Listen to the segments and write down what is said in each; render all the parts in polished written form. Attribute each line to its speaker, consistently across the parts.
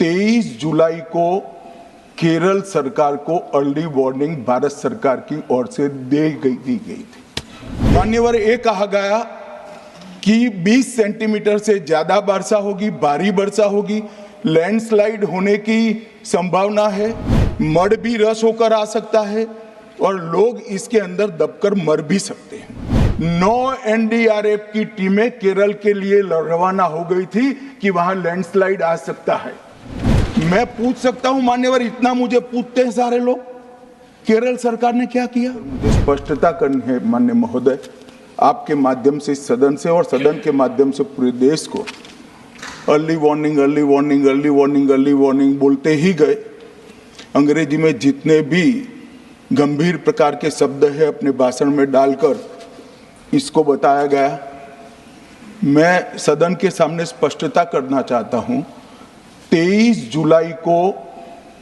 Speaker 1: 23 जुलाई को केरल सरकार को अर्ली वार्निंग भारत सरकार की ओर से दी गई थी। मान्यवर, ये कहा गया कि 20 सेंटीमीटर से ज्यादा वर्षा होगी, भारी वर्षा होगी, लैंडस्लाइड होने की संभावना है, मड भी रस होकर आ सकता है और लोग इसके अंदर दबकर मर भी सकते हैं। 9 एनडीआरएफ की टीमें केरल के लिए रवाना हो गई थी कि वहां लैंडस्लाइड आ सकता है। मैं पूछ सकता हूं मान्यवर, इतना मुझे पूछते हैं सारे लोग, केरल सरकार ने क्या किया? मुझे स्पष्टता करनी है माननीय महोदय, आपके माध्यम से सदन से और सदन के माध्यम से पूरे देश को early warning early warning early warning early warning बोलते ही गए। अंग्रेजी में जितने भी गंभीर प्रकार के शब्द है अपने भाषण में डालकर इसको बताया गया। मैं सदन के सामने स्पष्टता करना चाहता हूं, 23 जुलाई को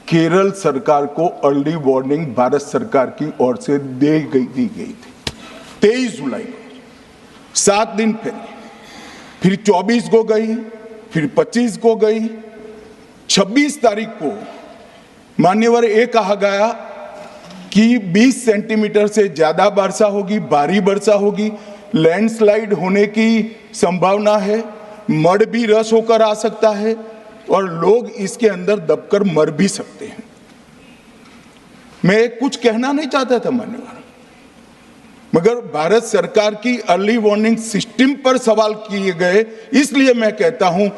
Speaker 1: केरल सरकार को अर्ली वार्निंग भारत सरकार की ओर से दी गई थी। 23 जुलाई को 7 दिन फिर 24 को गई, फिर 25 को गई, 26 तारीख को मान्यवर ये कहा गया कि 20 सेंटीमीटर से ज्यादा वर्षा होगी, भारी वर्षा होगी, लैंडस्लाइड होने की संभावना है, मड भी रस होकर आ सकता है और लोग इसके अंदर दबकर मर भी सकते हैं। मैं कुछ कहना नहीं चाहता था मान्यवर, मगर भारत सरकार की अर्ली वार्निंग सिस्टम पर सवाल किए गए, इसलिए मैं कहता हूं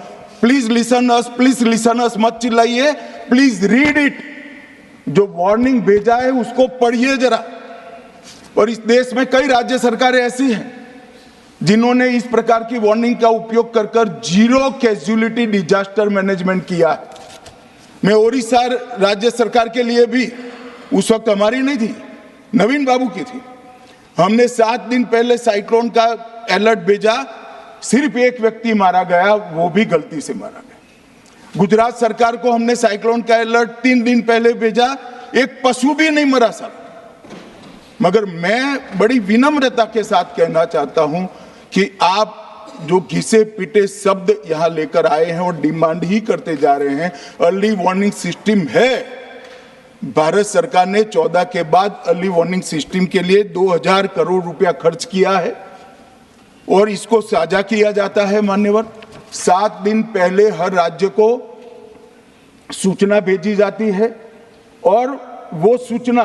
Speaker 1: प्लीज लिसन अस, मत चिल्लाइए, प्लीज रीड इट। जो वार्निंग भेजा है उसको पढ़िए जरा। और इस देश में कई राज्य सरकारें ऐसी हैं जिन्होंने इस प्रकार की वार्निंग का उपयोग कर कर जीरो कैजुअलिटी डिजास्टर मैनेजमेंट किया है। मैं ओडिशा राज्य सरकार के लिए भी, उस वक्त हमारी नहीं थी, नवीन बाबू की थी, हमने 7 दिन पहले साइक्लोन का अलर्ट भेजा, सिर्फ एक व्यक्ति मारा गया, वो भी गलती से मारा गया। गुजरात सरकार को हमने साइक्लोन का अलर्ट 3 दिन पहले भेजा, एक पशु भी नहीं मरा साहब। मगर मैं बड़ी विनम्रता के साथ कहना चाहता हूं कि आप जो घिसे पिटे शब्द यहां लेकर आए हैं और डिमांड ही करते जा रहे हैं, अर्ली वार्निंग सिस्टम है। भारत सरकार ने 14 के बाद अर्ली वार्निंग सिस्टम के लिए 2000 करोड़ रुपया खर्च किया है और इसको साझा किया जाता है मान्यवर। 7 दिन पहले हर राज्य को सूचना भेजी जाती है और वो सूचना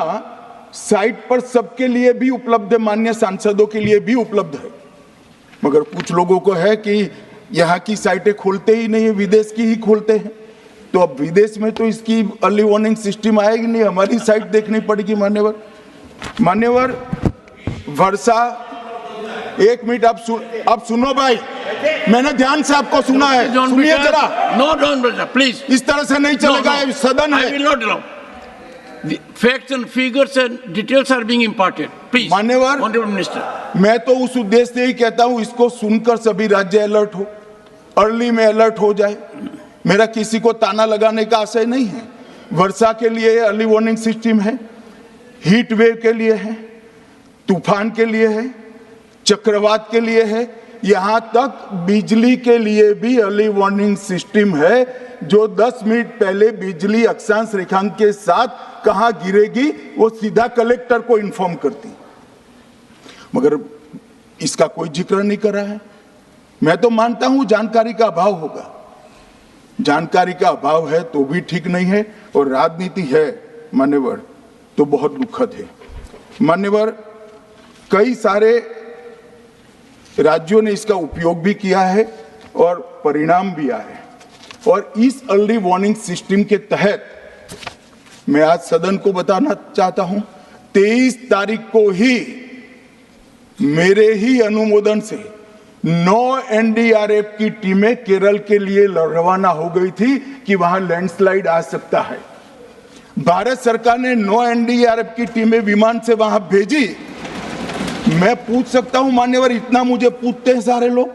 Speaker 1: साइट पर सबके लिए भी उपलब्ध है, माननीय सांसदों के लिए भी उपलब्ध है। मगर कुछ लोगों को है कि यहाँ की साइटें खोलते ही नहीं है, विदेश की ही खोलते हैं। तो अब विदेश में तो इसकी अर्ली वार्निंग सिस्टम आएगी नहीं, हमारी साइट देखनी पड़ेगी मान्यवर। वर्षा, एक मिनट, अब सुनो भाई, मैंने ध्यान से आपको सुना है, सुनिए जरा।
Speaker 2: नो डोंट प्लीज,
Speaker 1: इस तरह से नहीं चलेगा, सदन है।
Speaker 2: I will not allow. The facts and figures and details are being imparted. Please,
Speaker 1: मान्यवर,
Speaker 2: Honorable Minister.
Speaker 1: मैं तो उस उद्देश्य से ही कहता हूं इसको सुनकर सभी राज्य अलर्ट हो, अर्ली में अलर्ट हो जाए। मेरा किसी को ताना लगाने का आशय नहीं है। वर्षा के लिए अर्ली वार्निंग सिस्टम है, हीट वेव के लिए है, तूफान के लिए है, चक्रवात के लिए है, यहां तक बिजली के लिए भी अर्ली वार्निंग सिस्टम है, जो 10 मिनट पहले बिजली अक्षांश रेखांक के साथ कहां गिरेगी वो सीधा कलेक्टर को इन्फॉर्म करती, मगर इसका कोई जिक्र नहीं कर रहा है। मैं तो मानता हूं जानकारी का अभाव होगा, जानकारी का अभाव है तो भी ठीक नहीं है, और राजनीति है मान्यवर तो बहुत दुखद है मान्यवर। कई सारे राज्यों ने इसका उपयोग भी किया है और परिणाम भी आए हैं। और इस अर्ली वार्निंग सिस्टम के तहत मैं आज सदन को बताना चाहता हूं, 23 तारीख को ही मेरे ही अनुमोदन से 9 एनडीआरएफ की टीमें केरल के लिए रवाना हो गई थी कि वहां लैंडस्लाइड आ सकता है। भारत सरकार ने 9 एनडीआरएफ की टीमें विमान से वहां भेजी। मैं पूछ सकता हूं मान्यवर, इतना मुझे पूछते हैं सारे लोग,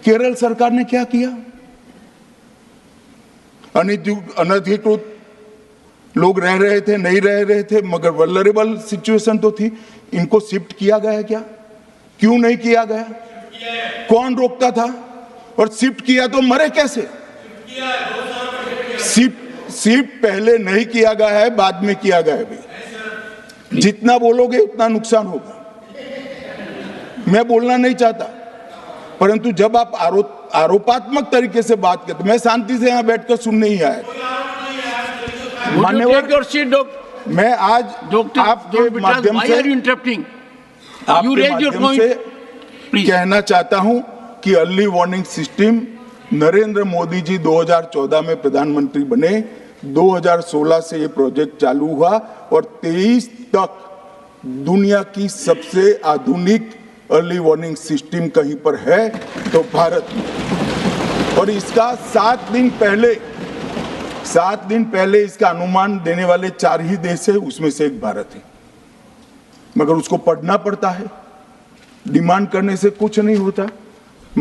Speaker 1: केरल सरकार ने क्या किया? अनधिकृत लोग रह रहे थे, नहीं रह रहे थे, मगर वल्नरेबल सिचुएशन तो थी। इनको शिफ्ट किया गया क्या? क्यों नहीं किया गया? कौन रोकता था? और शिफ्ट किया तो मरे कैसे? शिफ्ट पहले नहीं किया गया है, बाद में किया गया है भी। जितना बोलोगे उतना नुकसान होगा। मैं बोलना नहीं चाहता, परंतु जब आप आरोपात्मक तरीके से बात करते, मैं शांति से यहां बैठकर सुनने ही आया।
Speaker 2: Take your seat,
Speaker 1: मैं आज
Speaker 2: Doctor
Speaker 1: आपके माध्यम
Speaker 2: why
Speaker 1: से
Speaker 2: are you interrupting? You
Speaker 1: आपके
Speaker 2: raised your
Speaker 1: माध्यम
Speaker 2: point.
Speaker 1: से
Speaker 2: Please.
Speaker 1: कहना चाहता हूं कि early warning system Narendra Modi ji 2014 में प्रधानमंत्री बने, 2016 से ये प्रोजेक्ट चालू हुआ और 23 तक दुनिया की सबसे आधुनिक अर्ली वार्निंग सिस्टम कहीं पर है तो भारत में। और इसका 7 दिन पहले इसका अनुमान देने वाले 4 ही देश है, उसमें से एक भारत है। मगर उसको पढ़ना पड़ता है, डिमांड करने से कुछ नहीं होता।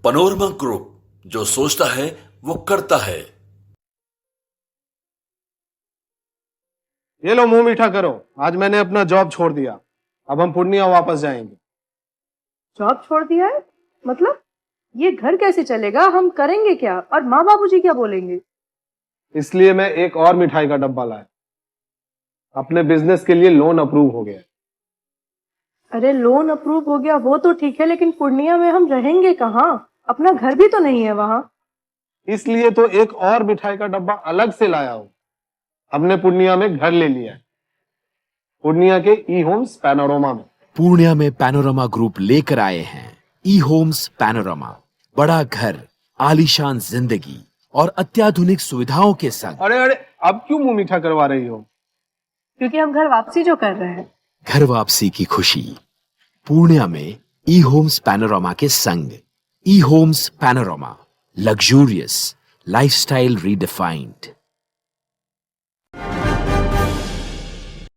Speaker 3: पनोरमा ग्रुप, जो सोचता है वो करता है।
Speaker 4: ये लो मुंह मीठा करो, आज मैंने अपना जॉब छोड़ दिया, अब हम पूर्णिया वापस जाएंगे।
Speaker 5: जॉब छोड़ दिया है? मतलब ये घर कैसे चलेगा? हम करेंगे क्या? और माँ बाबूजी क्या बोलेंगे?
Speaker 4: इसलिए मैं एक और मिठाई का डब्बा लाया। अपने बिजनेस के लिए लोन अप्रूव हो गया।
Speaker 5: अरे लोन अप्रूव हो गया वो तो ठीक है, लेकिन पूर्णिया में हम रहेंगे कहाँ? अपना घर भी तो नहीं है वहाँ।
Speaker 4: इसलिए तो एक और मिठाई का डब्बा अलग से लाया हूं। हमने पूर्णिया में घर ले लिया है, पूर्णिया के ई होम्स पैनोरमा में।
Speaker 6: पूर्णिया में पैनोरमा ग्रुप लेकर आए हैं ई होम्स पैनोरमा। बड़ा घर, आलीशान जिंदगी और अत्याधुनिक सुविधाओं के संग।
Speaker 4: अरे अब क्यों मुंह मीठा करवा रही हो?
Speaker 5: क्योंकि हम घर वापसी जो कर रहे हैं।
Speaker 6: घर वापसी की खुशी पूर्णिया में ई होम्स पैनोरमा के संग। E homes panorama, luxurious lifestyle redefined.